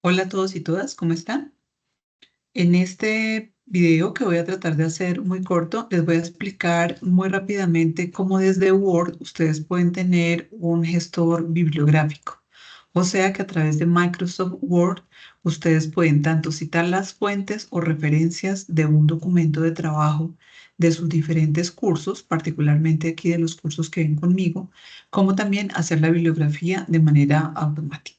Hola a todos y todas, ¿cómo están? En este video que voy a tratar de hacer muy corto, les voy a explicar muy rápidamente cómo desde Word ustedes pueden tener un gestor bibliográfico. O sea que a través de Microsoft Word ustedes pueden tanto citar las fuentes o referencias de un documento de trabajo de sus diferentes cursos, particularmente aquí de los cursos que ven conmigo, como también hacer la bibliografía de manera automática.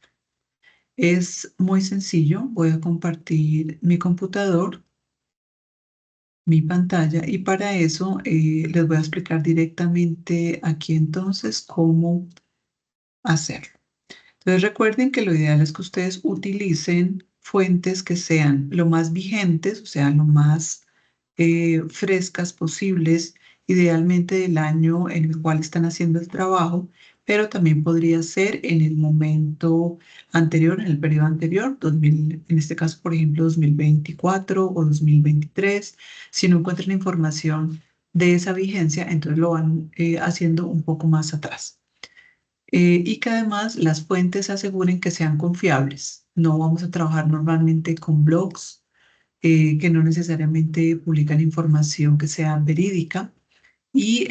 Es muy sencillo. Voy a compartir mi computador, mi pantalla, y para eso les voy a explicar directamente aquí entonces cómo hacerlo. Entonces recuerden que lo ideal es que ustedes utilicen fuentes que sean lo más vigentes, o sea, lo más frescas posibles, idealmente del año en el cual están haciendo el trabajo, pero también podría ser en el momento anterior, en el periodo anterior, 2000, en este caso, por ejemplo, 2024 o 2023. Si no encuentran información de esa vigencia, entonces lo van haciendo un poco más atrás. Y que además las fuentes aseguren que sean confiables. No vamos a trabajar normalmente con blogs que no necesariamente publican información que sea verídica, y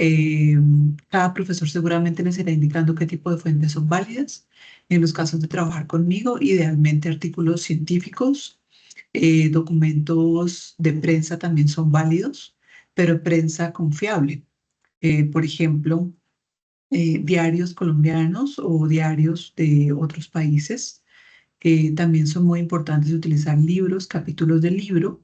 cada profesor seguramente les irá indicando qué tipo de fuentes son válidas. En los casos de trabajar conmigo, idealmente artículos científicos, documentos de prensa también son válidos, pero prensa confiable. Por ejemplo, diarios colombianos o diarios de otros países. También son muy importantes utilizar libros, capítulos del libro.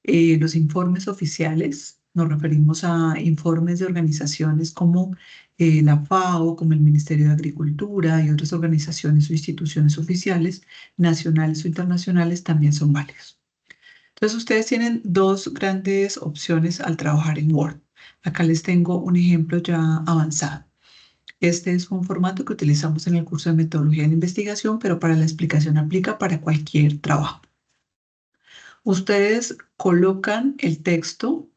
Los informes oficiales, nos referimos a informes de organizaciones como la FAO, como el Ministerio de Agricultura y otras organizaciones o instituciones oficiales, nacionales o internacionales, también son válidos. Entonces, ustedes tienen dos grandes opciones al trabajar en Word. Acá les tengo un ejemplo ya avanzado. Este es un formato que utilizamos en el curso de metodología de la investigación, pero para la explicación aplica para cualquier trabajo. Ustedes colocan el texto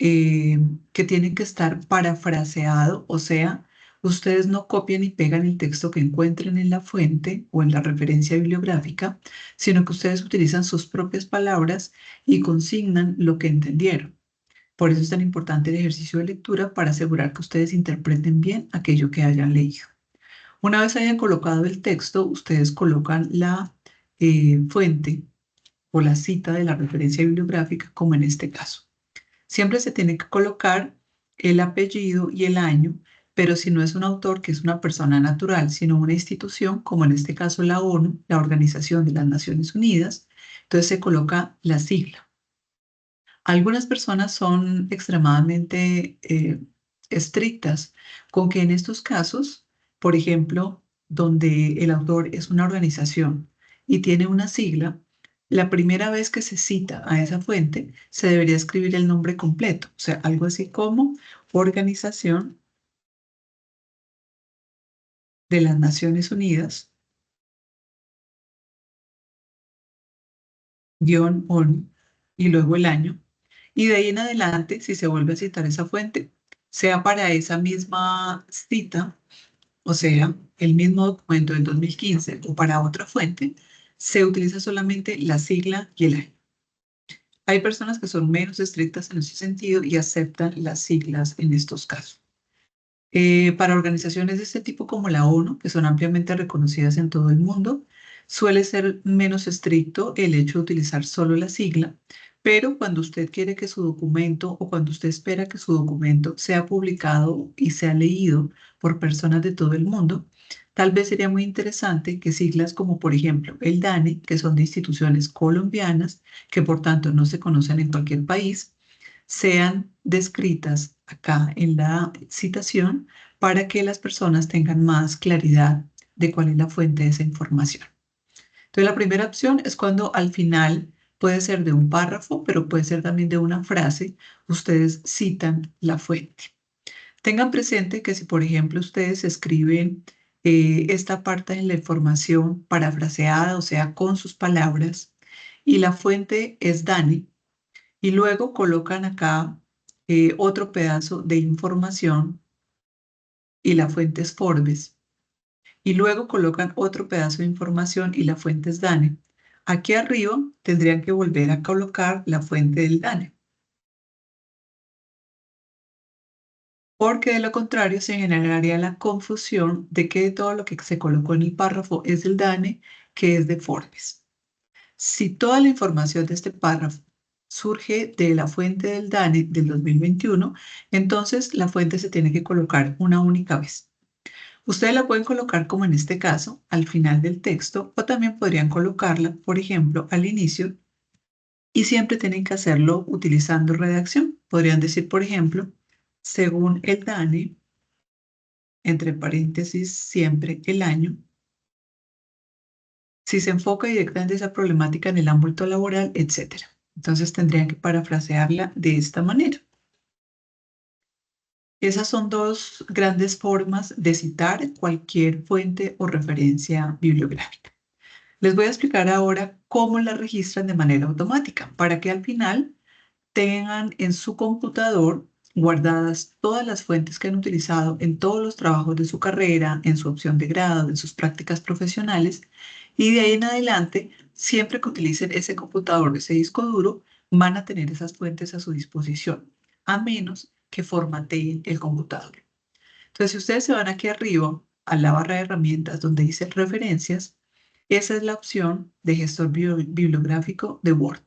eh, que tiene que estar parafraseado, o sea, ustedes no copian y pegan el texto que encuentren en la fuente o en la referencia bibliográfica, sino que ustedes utilizan sus propias palabras y consignan lo que entendieron. Por eso es tan importante el ejercicio de lectura para asegurar que ustedes interpreten bien aquello que hayan leído. Una vez hayan colocado el texto, ustedes colocan la fuente o la cita de la referencia bibliográfica, como en este caso. Siempre se tiene que colocar el apellido y el año, pero si no es un autor que es una persona natural, sino una institución, como en este caso la ONU, la Organización de las Naciones Unidas, entonces se coloca la sigla. Algunas personas son extremadamente estrictas con que en estos casos, por ejemplo, donde el autor es una organización y tiene una sigla, la primera vez que se cita a esa fuente se debería escribir el nombre completo, o sea, algo así como Organización de las Naciones Unidas, guión ONU, y luego el año. Y de ahí en adelante, si se vuelve a citar esa fuente, sea para esa misma cita, o sea, el mismo documento del 2015 o para otra fuente, se utiliza solamente la sigla y el año. Hay personas que son menos estrictas en ese sentido y aceptan las siglas en estos casos. Para organizaciones de este tipo como la ONU, que son ampliamente reconocidas en todo el mundo, suele ser menos estricto el hecho de utilizar solo la sigla, pero cuando usted quiere que su documento o cuando usted espera que su documento sea publicado y sea leído por personas de todo el mundo, tal vez sería muy interesante que siglas como por ejemplo el DANE, que son de instituciones colombianas, que por tanto no se conocen en cualquier país, sean descritas acá en la citación para que las personas tengan más claridad de cuál es la fuente de esa información. Entonces, la primera opción es cuando al final puede ser de un párrafo, pero puede ser también de una frase, ustedes citan la fuente. Tengan presente que si, por ejemplo, ustedes escriben esta parte de la información parafraseada, o sea, con sus palabras, y la fuente es Dani, y luego colocan acá otro pedazo de información y la fuente es Forbes. Y luego colocan otro pedazo de información y la fuente es DANE. Aquí arriba tendrían que volver a colocar la fuente del DANE, porque de lo contrario se generaría la confusión de que todo lo que se colocó en el párrafo es del DANE, que es de Forbes. Si toda la información de este párrafo surge de la fuente del DANE del 2021, entonces la fuente se tiene que colocar una única vez. Ustedes la pueden colocar como en este caso, al final del texto, o también podrían colocarla, por ejemplo, al inicio, y siempre tienen que hacerlo utilizando redacción. Podrían decir, por ejemplo, según el DANE, entre paréntesis, siempre el año, si se enfoca directamente esa problemática en el ámbito laboral, etc. Entonces tendrían que parafrasearla de esta manera. Esas son dos grandes formas de citar cualquier fuente o referencia bibliográfica. Les voy a explicar ahora cómo la registran de manera automática para que al final tengan en su computador guardadas todas las fuentes que han utilizado en todos los trabajos de su carrera, en su opción de grado, en sus prácticas profesionales, y de ahí en adelante, siempre que utilicen ese computador, ese disco duro, van a tener esas fuentes a su disposición, a menos que formateen el computador. Entonces, si ustedes se van aquí arriba a la barra de herramientas donde dice referencias, esa es la opción de gestor bibliográfico de Word.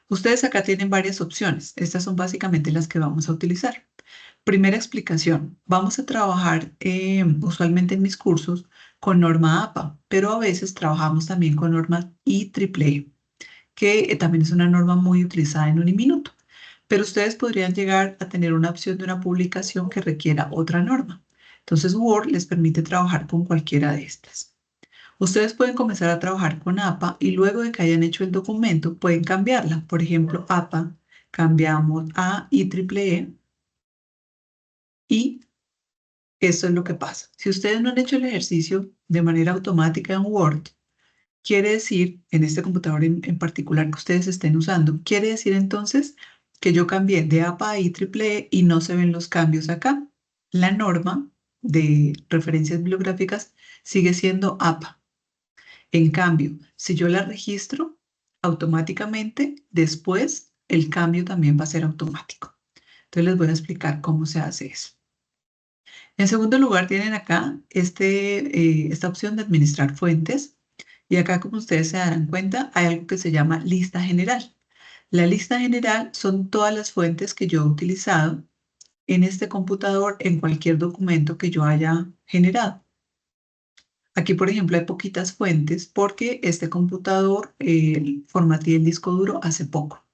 Ustedes acá tienen varias opciones. Estas son básicamente las que vamos a utilizar. Primera explicación. Vamos a trabajar usualmente en mis cursos con norma APA, pero a veces trabajamos también con norma IEEE, que también es una norma muy utilizada en Uniminuto. Pero ustedes podrían llegar a tener una opción de una publicación que requiera otra norma. Entonces Word les permite trabajar con cualquiera de estas. Ustedes pueden comenzar a trabajar con APA y luego de que hayan hecho el documento pueden cambiarla. Por ejemplo, APA, cambiamos a IEEE y eso es lo que pasa. Si ustedes no han hecho el ejercicio de manera automática en Word, quiere decir, en este computador en particular que ustedes estén usando, quiere decir entonces que yo cambié de APA a IEEE y no se ven los cambios acá. La norma de referencias bibliográficas sigue siendo APA. En cambio, si yo la registro, automáticamente después el cambio también va a ser automático. Entonces les voy a explicar cómo se hace eso. En segundo lugar, tienen acá esta opción de administrar fuentes. Y acá, como ustedes se darán cuenta, hay algo que se llama lista general. La lista general son todas las fuentes que yo he utilizado en este computador en cualquier documento que yo haya generado. Aquí, por ejemplo, hay poquitas fuentes porque este computador formateé el disco duro hace poco.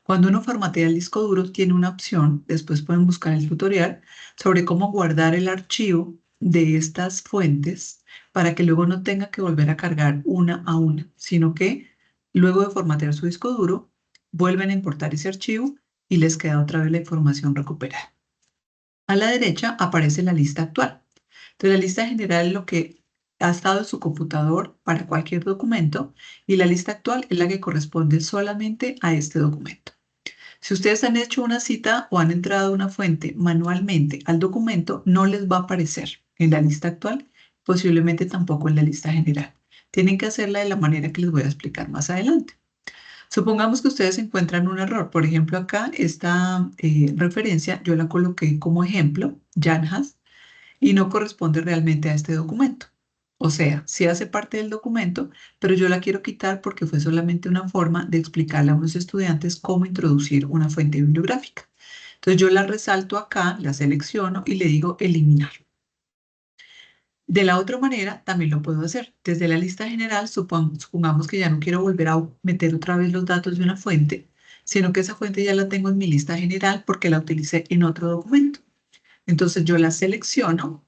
Cuando uno formatea el disco duro, tiene una opción, después pueden buscar el tutorial, sobre cómo guardar el archivo de estas fuentes para que luego no tenga que volver a cargar una a una, sino que luego de formatear su disco duro, vuelven a importar ese archivo y les queda otra vez la información recuperada. A la derecha aparece la lista actual. Entonces, la lista general es lo que ha estado en su computador para cualquier documento y la lista actual es la que corresponde solamente a este documento. Si ustedes han hecho una cita o han entrado una fuente manualmente al documento, no les va a aparecer en la lista actual, posiblemente tampoco en la lista general. Tienen que hacerla de la manera que les voy a explicar más adelante. Supongamos que ustedes encuentran un error. Por ejemplo, acá esta referencia yo la coloqué como ejemplo, Janhas, y no corresponde realmente a este documento. O sea, sí hace parte del documento, pero yo la quiero quitar porque fue solamente una forma de explicarle a unos estudiantes cómo introducir una fuente bibliográfica. Entonces yo la resalto acá, la selecciono y le digo eliminar. De la otra manera, también lo puedo hacer. Desde la lista general, supongamos que ya no quiero volver a meter otra vez los datos de una fuente, sino que esa fuente ya la tengo en mi lista general porque la utilicé en otro documento. Entonces yo la selecciono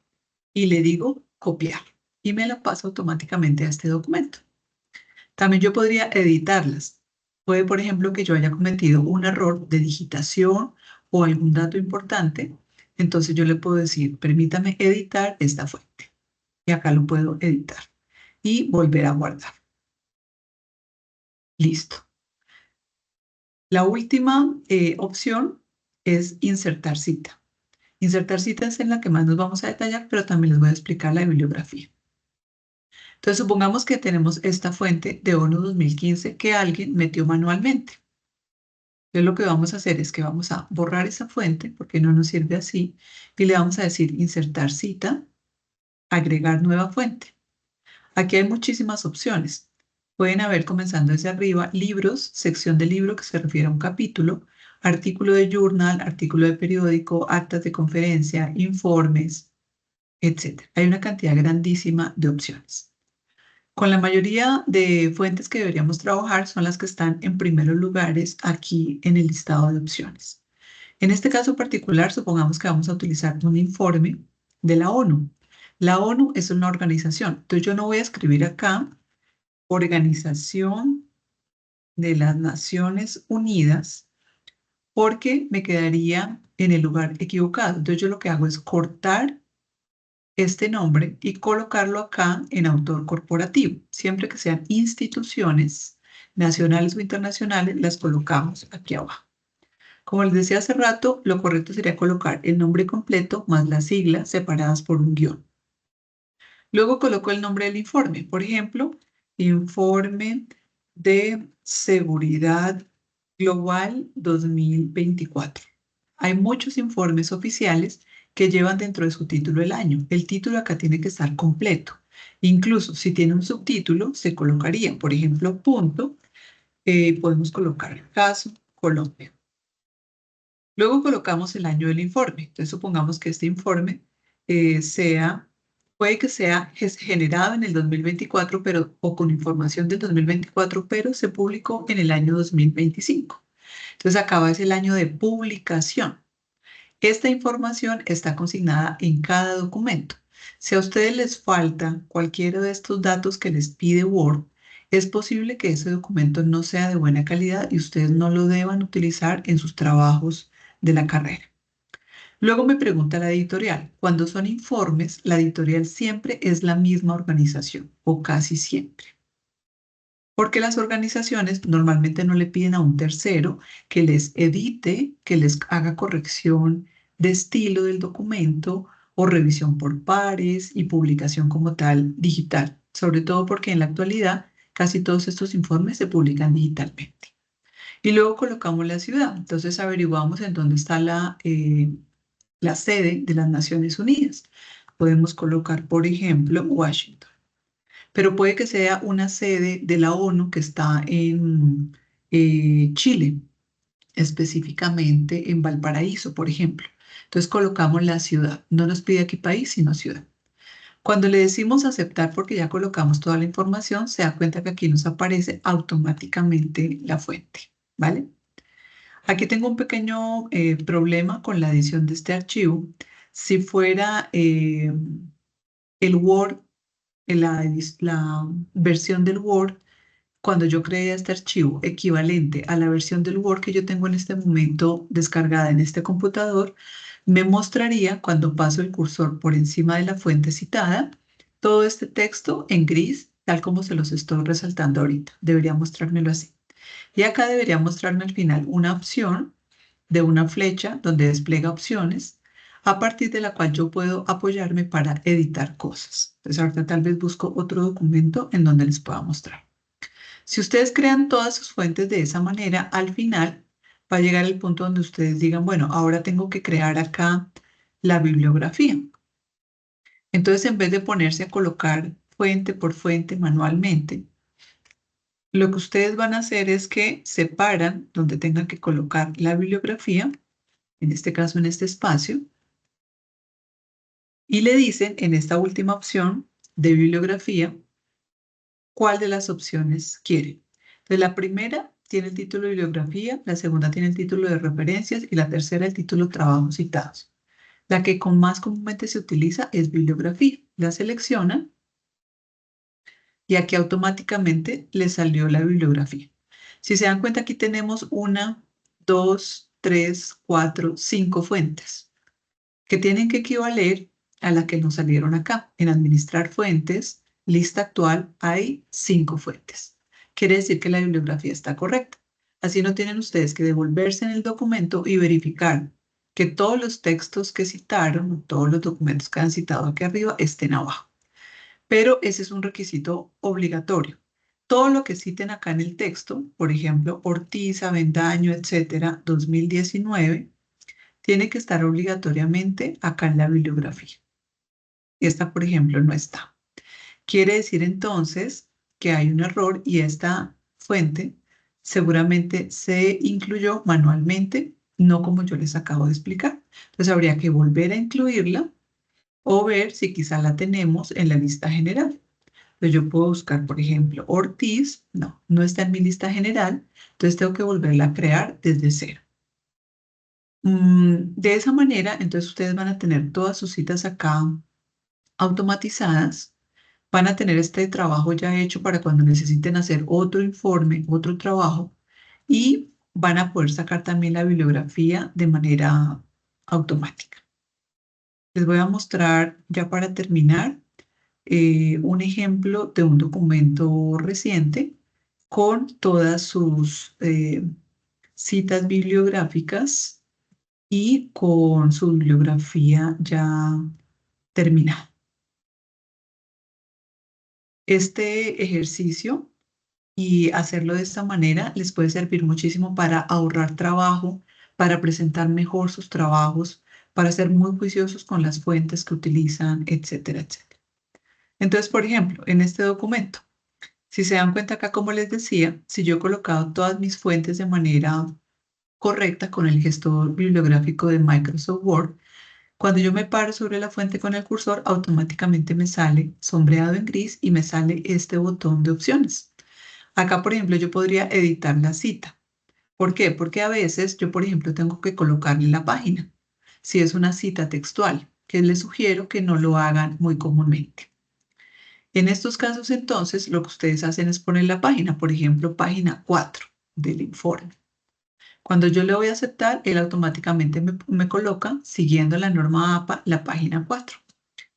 y le digo copiar y me la paso automáticamente a este documento. También yo podría editarlas. Puede, por ejemplo, que yo haya cometido un error de digitación o algún dato importante. Entonces yo le puedo decir, permítame editar esta fuente. Y acá lo puedo editar y volver a guardar. Listo. La última opción es insertar cita. Insertar cita es en la que más nos vamos a detallar, pero también les voy a explicar la bibliografía. Entonces, supongamos que tenemos esta fuente de ONU 2015 que alguien metió manualmente. Entonces, lo que vamos a hacer es que vamos a borrar esa fuente porque no nos sirve así y le vamos a decir insertar cita, agregar nueva fuente. Aquí hay muchísimas opciones. Pueden haber, comenzando desde arriba, libros, sección de libro que se refiere a un capítulo, artículo de journal, artículo de periódico, actas de conferencia, informes, etc. Hay una cantidad grandísima de opciones. Con la mayoría de fuentes que deberíamos trabajar son las que están en primeros lugares aquí en el listado de opciones. En este caso particular, supongamos que vamos a utilizar un informe de la ONU. La ONU es una organización, entonces yo no voy a escribir acá Organización de las Naciones Unidas porque me quedaría en el lugar equivocado. Entonces yo lo que hago es cortar este nombre y colocarlo acá en autor corporativo. Siempre que sean instituciones nacionales o internacionales, las colocamos aquí abajo. Como les decía hace rato, lo correcto sería colocar el nombre completo más las siglas separadas por un guión. Luego coloco el nombre del informe. Por ejemplo, Informe de Seguridad Global 2024. Hay muchos informes oficiales que llevan dentro de su título el año. El título acá tiene que estar completo. Incluso si tiene un subtítulo, se colocaría, por ejemplo, punto, podemos colocar caso Colombia. Luego colocamos el año del informe. Entonces supongamos que este informe puede que sea generado en el 2024, o con información del 2024, pero se publicó en el año 2025. Entonces acá es el año de publicación. Esta información está consignada en cada documento. Si a ustedes les falta cualquiera de estos datos que les pide Word, es posible que ese documento no sea de buena calidad y ustedes no lo deban utilizar en sus trabajos de la carrera. Luego me pregunta la editorial. Cuando son informes, la editorial siempre es la misma organización o casi siempre. Porque las organizaciones normalmente no le piden a un tercero que les edite, que les haga corrección de estilo del documento o revisión por pares y publicación como tal digital, sobre todo porque en la actualidad casi todos estos informes se publican digitalmente. Y luego colocamos la ciudad, entonces averiguamos en dónde está la sede de las Naciones Unidas. Podemos colocar, por ejemplo, Washington, pero puede que sea una sede de la ONU que está en Chile, específicamente en Valparaíso, por ejemplo. Entonces colocamos la ciudad. No nos pide aquí país, sino ciudad. Cuando le decimos aceptar porque ya colocamos toda la información, se da cuenta que aquí nos aparece automáticamente la fuente, ¿vale? Aquí tengo un pequeño problema con la edición de este archivo. Si fuera el Word, la versión del Word, cuando yo creé este archivo equivalente a la versión del Word que yo tengo en este momento descargada en este computador, me mostraría cuando paso el cursor por encima de la fuente citada, todo este texto en gris, tal como se los estoy resaltando ahorita. Debería mostrármelo así. Y acá debería mostrarme al final una opción de una flecha donde despliega opciones, a partir de la cual yo puedo apoyarme para editar cosas. Entonces ahorita tal vez busco otro documento en donde les pueda mostrar. Si ustedes crean todas sus fuentes de esa manera, al final va a llegar el punto donde ustedes digan, bueno, ahora tengo que crear acá la bibliografía. Entonces, en vez de ponerse a colocar fuente por fuente manualmente, lo que ustedes van a hacer es que separan donde tengan que colocar la bibliografía, en este caso en este espacio, y le dicen en esta última opción de bibliografía cuál de las opciones quieren. Entonces, la primera tiene el título de bibliografía, la segunda tiene el título de referencias y la tercera el título trabajos citados. La que más comúnmente se utiliza es bibliografía. La seleccionan y aquí automáticamente le salió la bibliografía. Si se dan cuenta, aquí tenemos 1, 2, 3, 4, 5 fuentes que tienen que equivaler a la que nos salieron acá. En administrar fuentes, lista actual, hay 5 fuentes. Quiere decir que la bibliografía está correcta. Así no tienen ustedes que devolverse en el documento y verificar que todos los textos que citaron, todos los documentos que han citado aquí arriba, estén abajo. pero ese es un requisito obligatorio. Todo lo que citen acá en el texto, por ejemplo, Ortiz, Avendaño, etcétera, 2019, tiene que estar obligatoriamente acá en la bibliografía. Esta, por ejemplo, no está. Quiere decir entonces que hay un error y esta fuente seguramente se incluyó manualmente, no como yo les acabo de explicar. Entonces habría que volver a incluirla o ver si quizá la tenemos en la lista general. Entonces yo puedo buscar, por ejemplo, Ortiz, no está en mi lista general, entonces tengo que volverla a crear desde cero. De esa manera, entonces ustedes van a tener todas sus citas acá automatizadas, van a tener este trabajo ya hecho para cuando necesiten hacer otro informe, otro trabajo, y van a poder sacar también la bibliografía de manera automática. Les voy a mostrar ya para terminar un ejemplo de un documento reciente con todas sus citas bibliográficas y con su bibliografía ya terminada. Este ejercicio y hacerlo de esta manera les puede servir muchísimo para ahorrar trabajo, para presentar mejor sus trabajos, para ser muy juiciosos con las fuentes que utilizan, etcétera, etcétera. Entonces, por ejemplo, en este documento, si se dan cuenta acá, como les decía, si yo he colocado todas mis fuentes de manera correcta con el gestor bibliográfico de Microsoft Word, cuando yo me paro sobre la fuente con el cursor, automáticamente me sale sombreado en gris y me sale este botón de opciones. Acá, por ejemplo, yo podría editar la cita. ¿Por qué? Porque a veces yo, por ejemplo, tengo que colocarle la página, si es una cita textual, que les sugiero que no lo hagan muy comúnmente. En estos casos, entonces, lo que ustedes hacen es poner la página, por ejemplo, página 4 del informe. Cuando yo le voy a aceptar, él automáticamente me coloca, siguiendo la norma APA, la página 4.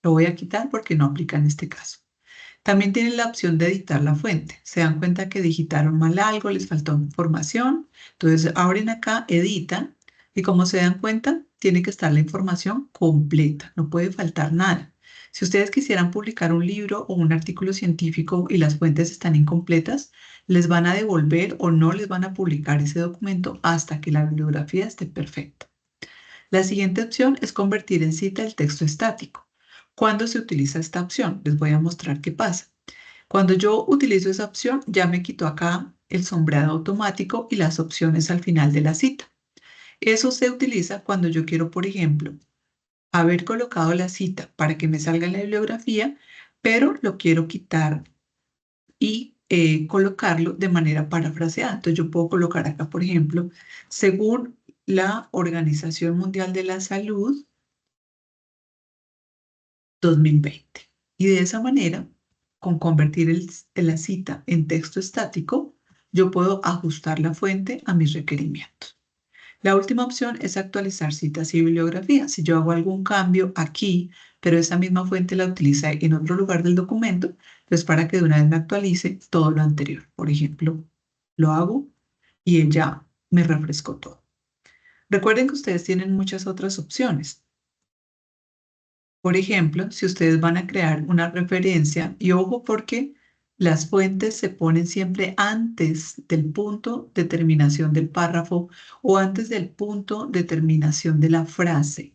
Lo voy a quitar porque no aplica en este caso. También tienen la opción de editar la fuente. Se dan cuenta que digitaron mal algo, les faltó información. Entonces abren acá, editan y como se dan cuenta, tiene que estar la información completa, no puede faltar nada. Si ustedes quisieran publicar un libro o un artículo científico y las fuentes están incompletas, les van a devolver o no les van a publicar ese documento hasta que la bibliografía esté perfecta. La siguiente opción es convertir en cita el texto estático. ¿Cuándo se utiliza esta opción? Les voy a mostrar qué pasa. Cuando yo utilizo esa opción, ya me quito acá el sombreado automático y las opciones al final de la cita. Eso se utiliza cuando yo quiero, por ejemplo, haber colocado la cita para que me salga en la bibliografía, pero lo quiero quitar y colocarlo de manera parafraseada. Entonces yo puedo colocar acá, por ejemplo, según la Organización Mundial de la Salud, 2020. Y de esa manera, con convertir la cita en texto estático, yo puedo ajustar la fuente a mis requerimientos. La última opción es actualizar citas y bibliografía. Si yo hago algún cambio aquí, pero esa misma fuente la utiliza en otro lugar del documento, pues para que de una vez me actualice todo lo anterior. Por ejemplo, lo hago y él ya me refrescó todo. Recuerden que ustedes tienen muchas otras opciones. Por ejemplo, si ustedes van a crear una referencia, y ojo porque las fuentes se ponen siempre antes del punto de terminación del párrafo o antes del punto de terminación de la frase.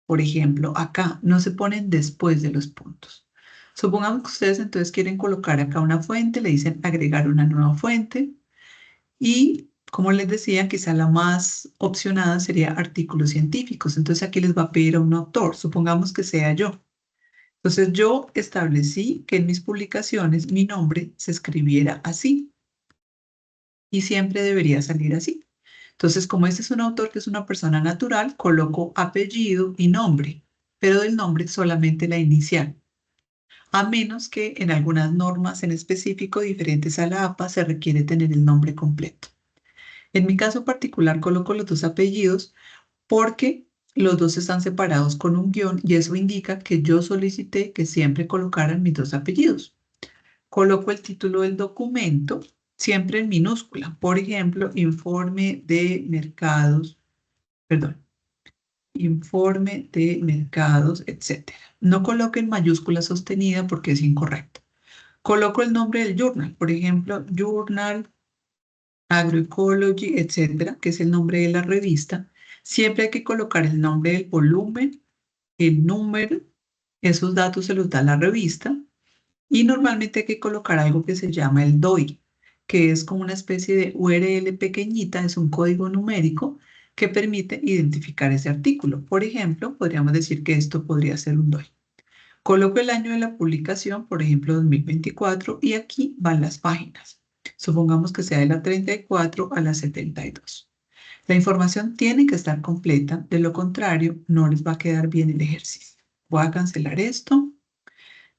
Por ejemplo, acá no se ponen después de los puntos. Supongamos que ustedes entonces quieren colocar acá una fuente, le dicen agregar una nueva fuente y como les decía, quizá la más opcionada sería artículos científicos. Entonces aquí les va a pedir a un autor, supongamos que sea yo. Entonces yo establecí que en mis publicaciones mi nombre se escribiera así y siempre debería salir así. Entonces, como este es un autor que es una persona natural, coloco apellido y nombre, pero del nombre solamente la inicial, a menos que en algunas normas en específico diferentes a la APA se requiere tener el nombre completo. En mi caso particular coloco los dos apellidos porque los dos están separados con un guión y eso indica que yo solicité que siempre colocaran mis dos apellidos. Coloco el título del documento siempre en minúscula. Por ejemplo, informe de mercados, perdón, informe de mercados, etc. No coloque en mayúscula sostenida porque es incorrecto. Coloco el nombre del journal, por ejemplo, Journal Agroecology, etcétera, que es el nombre de la revista. Siempre hay que colocar el nombre del volumen, el número, esos datos se los da la revista. Y normalmente hay que colocar algo que se llama el DOI, que es como una especie de URL pequeñita, es un código numérico que permite identificar ese artículo. Por ejemplo, podríamos decir que esto podría ser un DOI. Coloco el año de la publicación, por ejemplo, 2024, y aquí van las páginas. Supongamos que sea de la 34 a la 72. La información tiene que estar completa, de lo contrario, no les va a quedar bien el ejercicio. Voy a cancelar esto.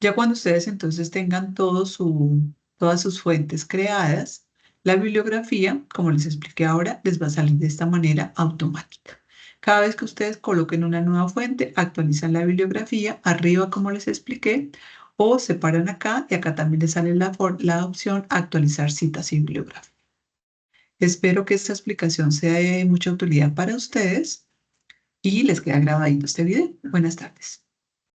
Ya cuando ustedes entonces tengan todas sus fuentes creadas, la bibliografía, como les expliqué ahora, les va a salir de esta manera automática. Cada vez que ustedes coloquen una nueva fuente, actualizan la bibliografía, arriba como les expliqué, o se paran acá y acá también les sale la opción actualizar citas y bibliografía. Espero que esta explicación sea de mucha utilidad para ustedes y les quede grabadito este video. Buenas tardes.